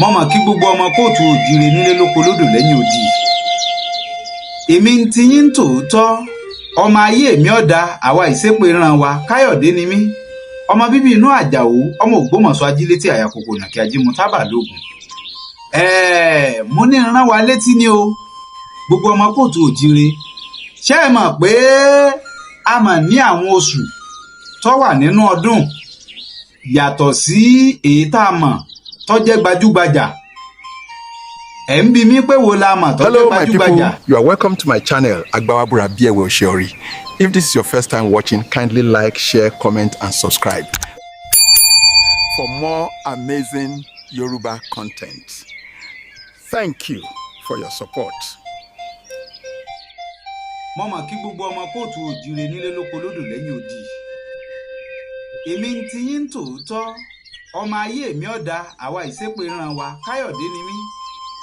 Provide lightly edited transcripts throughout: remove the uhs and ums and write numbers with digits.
mo mọ̀ kí gbogbo ọmọ kóòtù òjíire nílé lóko lódò lẹ́yìn odi. èmi ń ti yín tòótọ́ ọmọ ayé mi ọ̀dà àwa ìṣépè ran wa káyọ̀dé ni mí ọmọ bíbí inú àjàó ọmọ ògbómọ̀ṣọ́ ajílétí àyàkókò nàkí ajímú tábà lógun. mo ní rán wa létí ni o gbogbo ọmọ kóòtù òjíire ṣé ẹ mọ̀ pé a mà ní àwọn oṣù tó wà nínú ọdún yàtọ̀ sí èyí tá a mọ̀ tó jẹ́ gbajúgbajà. ẹ̀ ń bi mí pé wo la mọ̀ tó jẹ́ gbajúgbajà. Hello my people, you are welcome to my channel Agbawabura Biewe Oshori. If this is your first time watching, kindly like, share, comment and subscribe for more amazing Yoruba content. Thank you for your support. mo mọ̀ kí gbogbo ọmọ kóòtù òjíire nílé lóko lódò lẹ́yìn odi. èmi ń ti yín tòótọ́ ọmọ ayé mi ọ̀dà àwa ìṣépè ran wa káyọ̀dé ni mí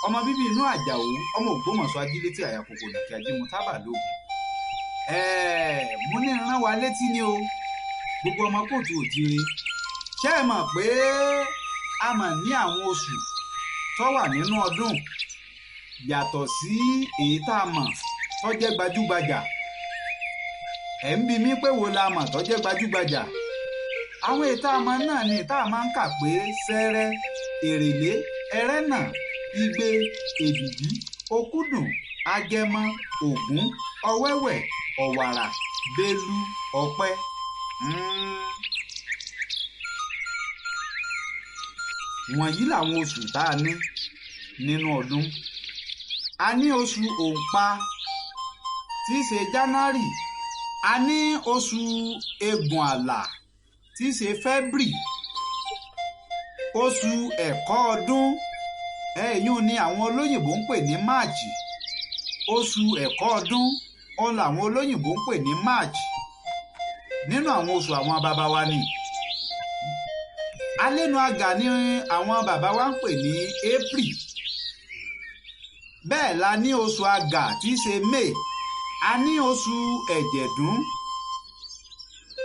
ọmọ bíbí inú àjàó ọmọ ògbómọ̀ṣọ́ ajílétí àyàkókò nàkí ajímú tábà lógun. mo ní rán wa létí ni o gbogbo ọmọ kóòtù òjíire ṣé ẹ mọ̀ pé a mà ní àwọn oṣù tó wà nínú ọdún yàtọ̀ sí èyí tá a mọ̀ tó jẹ́ gbajúgbajà. ẹ̀ ń bi mí pé wo la mọ̀ tó jẹ́ gbajúgbajà. àwọn ètò àmọ́ náà ni ìta máa ń kà pé sẹ́rẹ́ èrèlé ẹrẹ́nà igbe èbìbí òkúdùn agẹmọ ògún ọ̀wẹ́wẹ̀ ọ̀wàrà bélú ọ̀pẹ. wọ̀nyí làwọn oṣù tá a ní nínú ọdún. a ní oṣù òǹpa tí í ṣe January, a ní oṣù egbùn àlà tí í ṣe February, oṣù ẹ̀kọ́ ọdún ẹ̀yún ni àwọn olóyìnbó ń pè ní March, oṣù ẹ̀kọ́ ọdún òun làwọn olóyìnbó ń pè ní March. nínú àwọn oṣù àwọn bàbá wa ni alẹ́nu àgà ni àwọn bàbá wa ń pè ní April. bẹ́ẹ̀ la ní oṣù àgà tí í ṣe May, a ní oṣù ẹ̀jẹ̀dún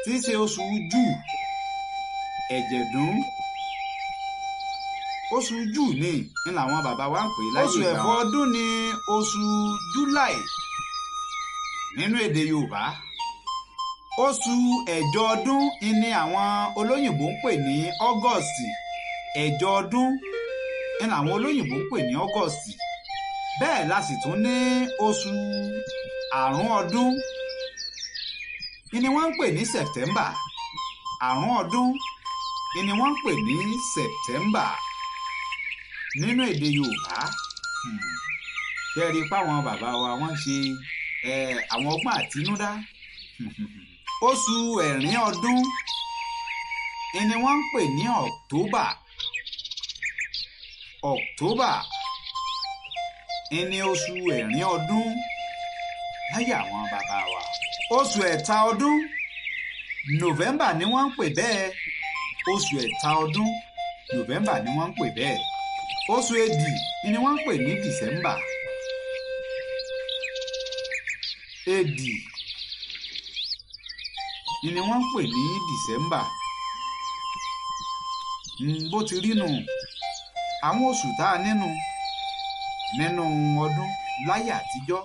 tí í ṣe oṣù June. ẹ̀jẹ̀dún oṣù June ni làwọn bàbá wa ń pè láyé ìgbà. oṣù ẹ̀fọ́ ọdún ni oṣù July nínú èdè Yorùbá. oṣù ẹ̀jọ ọdún ni àwọn olóyìnbó ń pè ní August. ẹ̀jọ ọdún ni àwọn olóyìnbó ń pè ní August. bẹ́ẹ̀ la sì tún ní oṣù àrùn ọdún ni wọ́n ń pè ní September. àrùn ọdún ni wọ́n ń pè ní September nínú èdè Yorùbá. kẹ́rì páwọn bàbá wa wọ́n ṣe àwọn ọgbọ́n àtinúdá. oṣù ẹ̀rin ọdún ni wọ́n ń pè ní October. October ni oṣù ẹ̀rin ọdún láyé àwọn bàbá wa. oṣù ẹ̀ta ọdún November ni wọ́n ń pè bẹ́ẹ̀. oṣù ẹ̀ta ọdún November ni wọ́n ń pè bẹ́ẹ̀. oṣù èdì ni wọ́n ń pè ní December. èdì ni wọ́n ń pè ní December. bó ti rí nù àwọn oṣù tá a nínú ọdún láyé àtijọ́.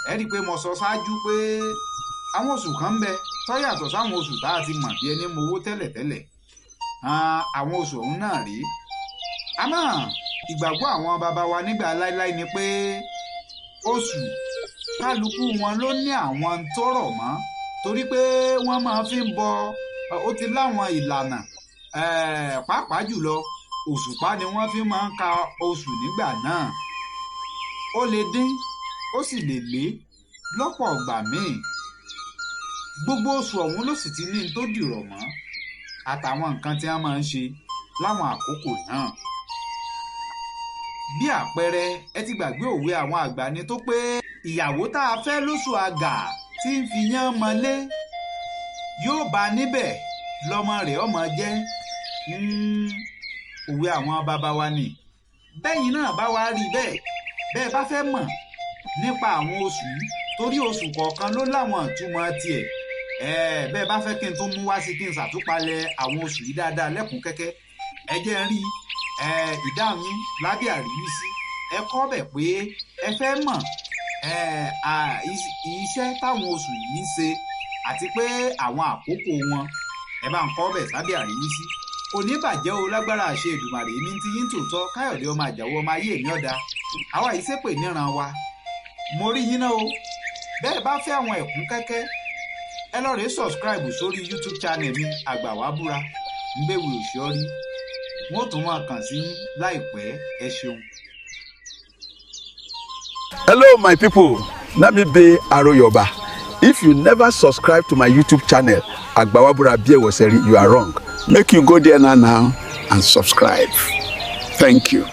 ẹ rí i pé mo sọ ṣáájú pé àwọn oṣù kan ń bẹ tó yàtọ̀ sáwọn oṣù tá a ti mọ̀ bí ẹni mowó tẹ́lẹ̀tẹ́lẹ̀. àwọn oṣù ọ̀hún náà rí. àmọ́ ìgbàgbọ́ àwọn bàbá wa nígbà láíláí ni pé oṣù kálukú wọn ló ní àwọn tó rọ̀ mọ́ torí pé wọ́n máa fi ń bọ ó ti láwọn ìlànà pàápàá jùlọ òṣùpá ni wọ́n fi máa ń ka oṣù nígbà náà. ó lè dín ó sì lè lé lọ́pọ̀ ọgbà míì. gbogbo oṣù ọ̀hún ló sì ti ní tó dìrọ̀ mọ́ àtàwọn nǹkan tí wọ́n máa ń ṣe láwọn àkókò náà. bí àpẹẹrẹ ẹ ti gbàgbé òwe àwọn àgbà ni tó pé ìyàwó tá a fẹ́ lóṣù àgà tí ń fi yán mọ́lé yóò bá níbẹ̀ lọ́mọ rẹ̀ ọmọ jẹ́. òwe àwọn bàbá wa ni. bẹ́yìn náà bá wá rí bẹ́ẹ̀ bá fẹ́ mọ̀ nípa àwọn oṣù torí oṣù kọ̀ọ̀kan ló láwọn ìtumọ̀ tiẹ̀. bẹ́ẹ̀ bá fẹ́ kí n tó mú wá sí kí n ṣàtúpalẹ̀ àwọn oṣù yìí dáadáa lẹ́kùn kẹ́kẹ́ ẹ jẹ́ n rí ìdáhùn yín lábẹ́ àríwísí ẹ kọ́ bẹ̀ pé ẹ fẹ́ mọ̀ iṣẹ́ táwọn oṣù yìí ń ṣe àti pé àwọn àkókò wọn ẹ bá ń kọ́ bẹ̀ sábẹ́ àríwísí. Kò ní bàjẹ́ o lágbára àṣẹ Èdùmàrè. Èmi ti yín tòótọ́ Káyọ̀dé ọmọ Àjàó ọmọ ayé mi ọ̀dà. Àwa yìí ṣépè níran wa. Mo rí yín náà o. Bẹ́ẹ̀ bá fẹ́ àwọn ẹ̀kún kẹ́kẹ́ ẹ lọ rèé subscribe sórí YouTube channel mi Àgbàwábúra Mbéwì Òṣìọ́rí. Wọ́n tún máa kàn sí yín láìpẹ́. Ẹ ṣeun. Hello, my people. Let me be Aroyoba. If you never subscribe to my YouTube channel, Àgbàwábúra Mbéwì Òṣìọ́rí, you are wrong. Make you go there now and subscribe. Thank you.